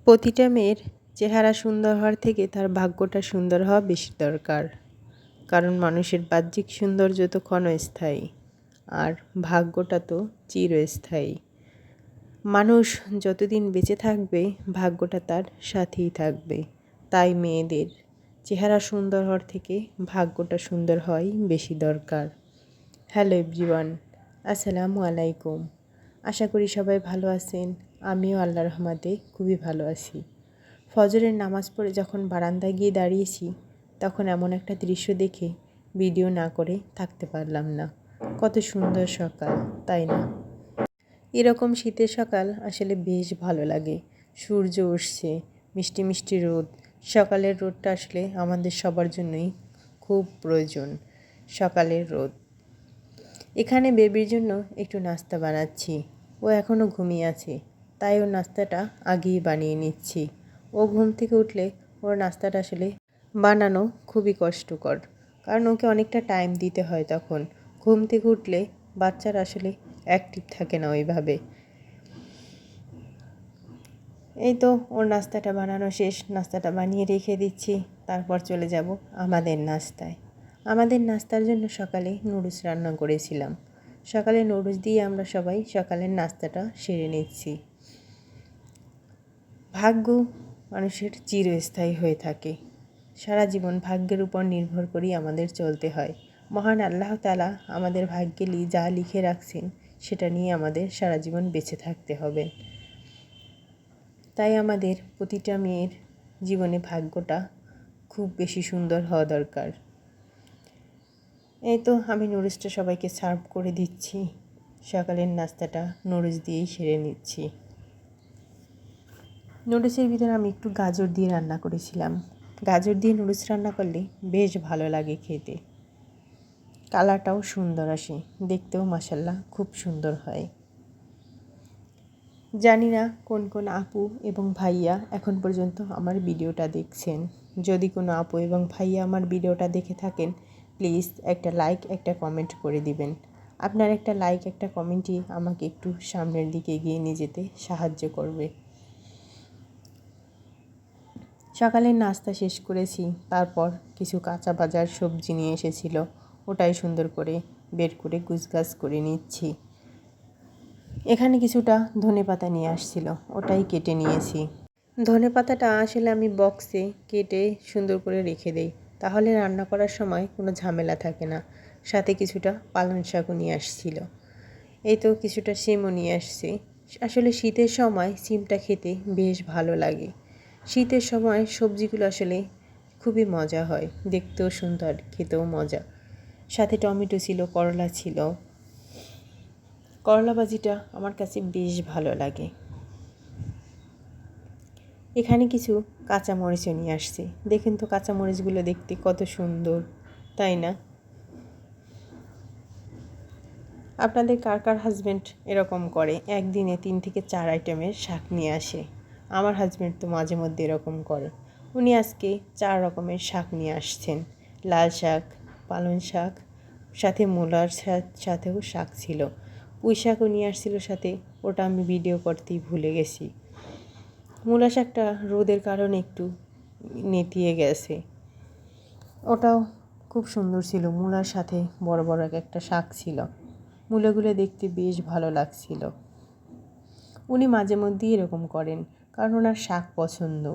প্রতিটা মেয়ের চেহারা সুন্দর হওয়ার থেকে তার ভাগ্যটা সুন্দর হওয়া বেশি দরকার। কারণ মানুষের বাহ্যিক সৌন্দর্য তো ক্ষণস্থায়ী, আর ভাগ্যটা তো চিরস্থায়ী। মানুষ যতদিন বেঁচে থাকবে ভাগ্যটা তার সাথেই থাকবে। তাই মেয়েদের চেহারা সুন্দর হওয়ার থেকে ভাগ্যটা সুন্দর হওয়াই বেশি দরকার। হ্যালো এভরিওয়ান, আসসালামু আলাইকুম। আশা করি সবাই ভালো আছেন। আমিও আল্লাহর রহমতে খুবই ভালো আছি। ফজরের নামাজ পড়ে যখন বারান্দায় গিয়ে দাঁড়িয়েছি, তখন এমন একটা দৃশ্য দেখে ভিডিও না করে থাকতে পারলাম না। কত সুন্দর সকাল, তাই না? এরকম শীতের সকাল আসলে বেশ ভালো লাগে। সূর্য উঠছে, মিষ্টি মিষ্টি রোদ। সকালের রোদটা আসলে আমাদের সবার জন্যই খুব প্রয়োজন। সকালের রোদ। এখানে বেবির জন্য একটু নাস্তা বানাচ্ছি। ও এখনও ঘুমিয়ে আছে, তাই ওর নাস্তাটা আগেই বানিয়ে নিচ্ছি। ও ঘুম থেকে উঠলে ওর নাস্তাটা আসলে বানানো খুবই কষ্টকর, কারণ ওকে অনেকটা টাইম দিতে হয়। তখন ঘুম থেকে উঠলে বাচ্চারা আসলে অ্যাক্টিভ থাকে না ওইভাবে। এই তো ওর নাস্তাটা বানানো শেষ, নাস্তাটা বানিয়ে রেখে দিচ্ছি। তারপর চলে যাব আমাদের নাস্তায়। আমাদের নাস্তার জন্য সকালে নুডলস রান্না করেছিলাম। সকালে নুডলস দিয়ে আমরা সবাই সকালের নাস্তাটা সেরে নিচ্ছি। ভাগ্য মানুষের চিরস্থায়ী হয়ে থাকে। সারা জীবন ভাগ্যের উপর নির্ভর করেই আমাদের চলতে হয়। মহান আল্লাহ তাআলা আমাদের ভাগ্যে যা লিখে রাখছেন সেটা নিয়ে আমাদের সারা জীবন বেঁচে থাকতে হবে। তাই আমাদের প্রতিটা মেয়ের জীবনে ভাগ্যটা খুব বেশি সুন্দর হওয়া দরকার। এই তো আমি নুডলসটা সবাইকে সার্ভ করে দিচ্ছি। সকালের নাস্তাটা নুডলস দিয়েই সেরে নিচ্ছি। নুডলসের ভিতরে আমি একটু গাজর দিয়ে রান্না করেছিলাম। গাজর দিয়ে নুডলস রান্না করলে বেশ ভালো লাগে খেতে। কালারটাও সুন্দর আসে, দেখতেও মাশাআল্লাহ খুব সুন্দর হয়। জানি না কোন কোন আপু এবং ভাইয়া এখন পর্যন্ত আমার ভিডিওটা দেখছেন। যদি কোনো আপু এবং ভাইয়া আমার ভিডিওটা দেখে থাকেন, প্লিজ একটা লাইক একটা কমেন্ট করে দিবেন। আপনার একটা লাইক একটা কমেন্টই আমাকে একটু সামনের দিকে এগিয়ে নিয়ে যেতে সাহায্য করবে। সকালের নাস্তা শেষ করেছি, তারপর কিছু কাঁচা বাজার সবজি নিয়ে এসেছিল, ওটাই সুন্দর করে বের করে গুছগাছ করে নিচ্ছি। এখানে কিছুটা ধনেপাতা নিয়ে আসছিল, ওটাই কেটে নিয়েছি। ধনেপাতাটা আসলে আমি বক্সে কেটে সুন্দর করে রেখে দেই, তাহলে রান্না করার সময় কোনো ঝামেলা থাকে না। সাথে কিছুটা পালং শাকও নিয়ে আসছিল। এই তো কিছুটা সিমও নিয়ে আসছি। আসলে শীতের সময় সিমটা খেতে বেশ ভালো লাগে। শীতের সময় সবজিগুলো আসলে খুবই মজা হয়, দেখতেও সুন্দর, খেতেও মজা। সাথে টমেটো ছিল, করলা ছিল। করলা ভাজিটা আমার কাছে বেশ ভালো লাগে। এখানে কিছু কাঁচামরিচও নিয়ে আসছি। দেখুন তো কাঁচামরিচগুলো দেখতে কত সুন্দর, তাই না? আপনাদের কার কার হাজব্যান্ড এরকম করে, একদিনে 3 থেকে 4 আইটেমের শাক নিয়ে আসে? আমার হাজব্যান্ড তো মাঝে মধ্যে এরকম করে। উনি আজকে 4 রকমের শাক নিয়ে আসছেন। লাল শাক, পালং শাক, সাথে মূলার সাথেও শাক ছিল। পুঁই শাকও নিয়ে আসছিল সাথে, ওটা আমি ভিডিও করতেই ভুলে গেছি। মূলা শাকটা রোদের কারণে একটু নেতিয়ে গেছে। ওটাও খুব সুন্দর ছিল। মূলার সাথে বড় বড় একটা শাক ছিল। মূলাগুলো দেখতে বেশ ভালো লাগছিল। উনি মাঝে মধ্যেই এরকম করেন, কারণ ওনার শাক পছন্দ।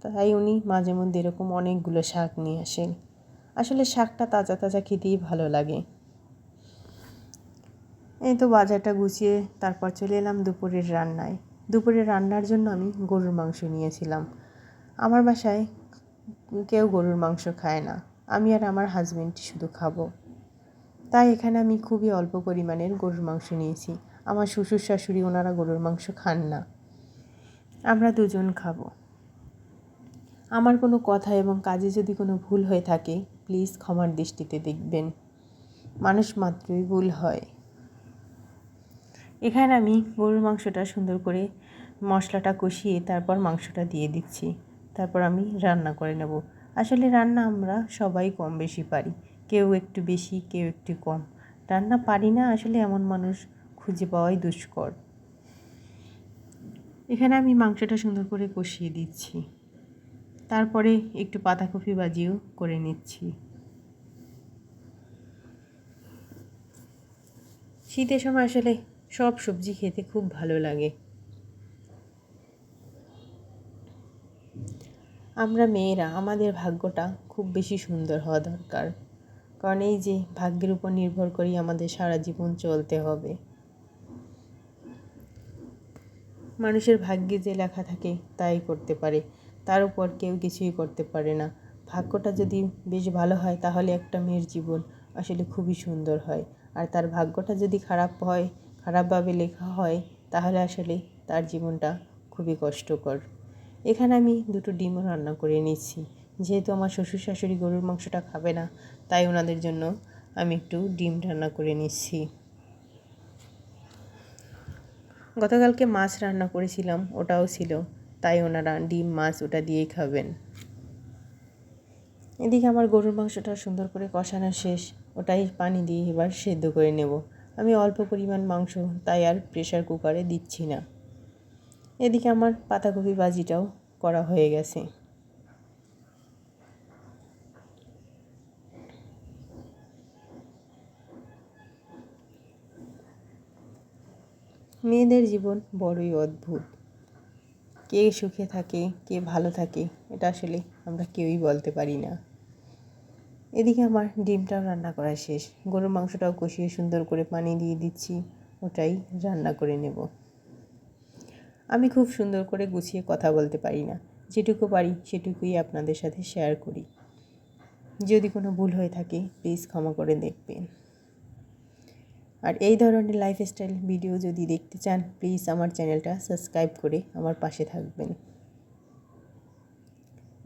তাই উনি মাঝে মধ্যে এরকম অনেকগুলো শাক নিয়ে আসেন। আসলে শাকটা তাজা তাজা খেতেই ভালো লাগে। এই তো বাজারটা গুছিয়ে তারপর চলে এলাম দুপুরের রান্নায়। দুপুরের রান্নার জন্য আমি গরুর মাংস নিয়েছিলাম। আমার বাসায় কেউ গরুর মাংস খায় না, আমি আর আমার হাজব্যান্ড শুধু খাবো। তাই এখানে আমি খুবই অল্প পরিমাণের গরুর মাংস নিয়েছি। আমার শ্বশুর শাশুড়ি ওনারা গরুর মাংস খান না, আমরা দুজন খাবো। আমার কোনো কথা এবং কাজে যদি কোনো ভুল হয়ে থাকে, প্লিজ ক্ষমার দৃষ্টিতে দেখবেন। মানুষ মাত্রই ভুল হয়। এখানে আমি গরুর মাংসটা সুন্দর করে মশলাটা কষিয়ে তারপর মাংসটা দিয়ে দিচ্ছি। তারপর আমি রান্না করে নেব। আসলে রান্না আমরা সবাই কম বেশি পারি, কেউ একটু বেশি কেউ একটু কম। রান্না পারি না আসলে এমন মানুষ খুঁজে পাওয়াই দুষ্কর। এখানে আমি মাংসটা সুন্দর করে কষিয়ে দিচ্ছি, তারপরে একটু পাতাকপি ভাজিও করে নিচ্ছি। শীতের সময় আসলে সব সবজি খেতে খুব ভালো লাগে। আমরা মেয়েরা আমাদের ভাগ্যটা খুব বেশি সুন্দর হওয়া দরকার, কারণ এই যে ভাগ্যের উপর নির্ভর করেই আমাদের সারা জীবন চলতে হবে। মানুষের ভাগ্যে যে লেখা থাকে তাই করতে পারে, তার উপর কেউ কিছুই করতে পারে না। ভাগ্যটা যদি বেশ ভালো হয় তাহলে একটা মেয়ের জীবন আসলে খুবই সুন্দর হয়, আর তার ভাগ্যটা যদি খারাপ হয়, খারাপভাবে লেখা হয়, তাহলে আসলে তার জীবনটা খুবই কষ্টকর। এখানে আমি দুটো ডিমও রান্না করে নিচ্ছি। যেহেতু আমার শ্বশুর শাশুড়ি গরুর মাংসটা খাবে না, তাই ওনাদের জন্য আমি একটু ডিম রান্না করে নিচ্ছি। গতকালকে মাছ রান্না করেছিলাম, ওটাও ছিল, তাই ওনারা ডিম মাছ ওটা দিয়েই খাবেন। এদিকে আমার গরুর মাংসটা সুন্দর করে কষানো শেষ, ওটাই পানি দিয়ে এবার সেদ্ধ করে নেব। আমি অল্প পরিমাণ মাংস, তাই আর প্রেশার কুকারে দিচ্ছি না। এদিকে আমার পাতাকপি ভাজিটাও করা হয়ে গেছে। মেয়েদের জীবন বড়ই অদ্ভুত, কে সুখে থাকে কে ভালো থাকে এটা আসলে আমরা কেউই বলতে পারি না। এদিকে আমার ডিমটাও রান্না করা শেষ, গরুর মাংসটাও কষিয়ে সুন্দর করে পানি দিয়ে দিচ্ছি, ওটাই রান্না করে নেব। আমি খুব সুন্দর করে গুছিয়ে কথা বলতে পারি না, যেটুকু পারি সেটুকুই আপনাদের সাথে শেয়ার করি। যদি কোনো ভুল হয়ে থাকে প্লিজ ক্ষমা করে দেখবেন। আর এই ধরনের লাইফস্টাইল ভিডিও যদি দেখতে চান প্লিজ আমার চ্যানেলটা সাবস্ক্রাইব করে আমার পাশে থাকবেন।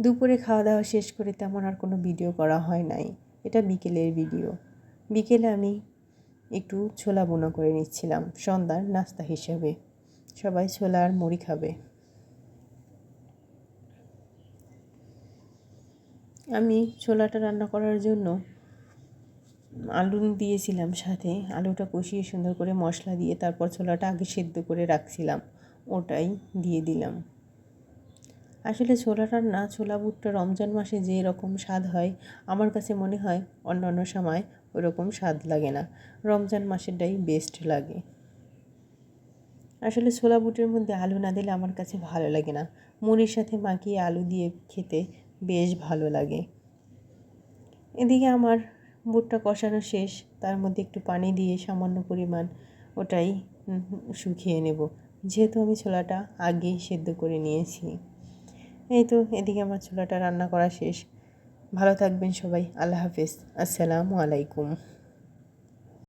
দুপুরে খাওয়া দাওয়া শেষ করে তেমন আর কোনো ভিডিও করা হয় নাই, এটা বিকেলের ভিডিও। বিকেলে আমি একটু ছোলা বোনা করে নিচ্ছিলাম সন্ধ্যার নাস্তা হিসেবে, সবাই ছোলা আর মুড়ি খাবে। আমি ছোলাটা রান্না করার জন্য আলু দিয়েছিলাম, সাথে আলুটা কষিয়ে সুন্দর করে মশলা দিয়ে তারপর ছোলাটা আগে সেদ্ধ করে রাখছিলাম, ওটাই দিয়ে দিলাম। আসলে ছোলা রান্না, ছোলা বুটটা রমজান মাসে যে রকম স্বাদ হয় আমার কাছে মনে হয় অন্য সময় ওরকম স্বাদ লাগে না, রমজান মাসেরটাই বেস্ট লাগে। আসলে ছোলা বুটের মধ্যে আলু না দিলে আমার কাছে ভালো লাগে না, মুড়ির সাথে মাখিয়ে আলু দিয়ে খেতে বেশ ভালো লাগে। এদিকে আমার বুটটা কষানো শেষ, তার মধ্যে একটু পানি দিয়ে সামান্য পরিমাণ ওটাই শুকিয়ে নেব, যেহেতু আমি ছোলাটা আগেই সেদ্ধ করে নিয়েছি। এই তো এদিকে আমার ছোলাটা রান্না করা শেষ। ভালো থাকবেন সবাই, আল্লাহ হাফেজ, আসসালামু আলাইকুম।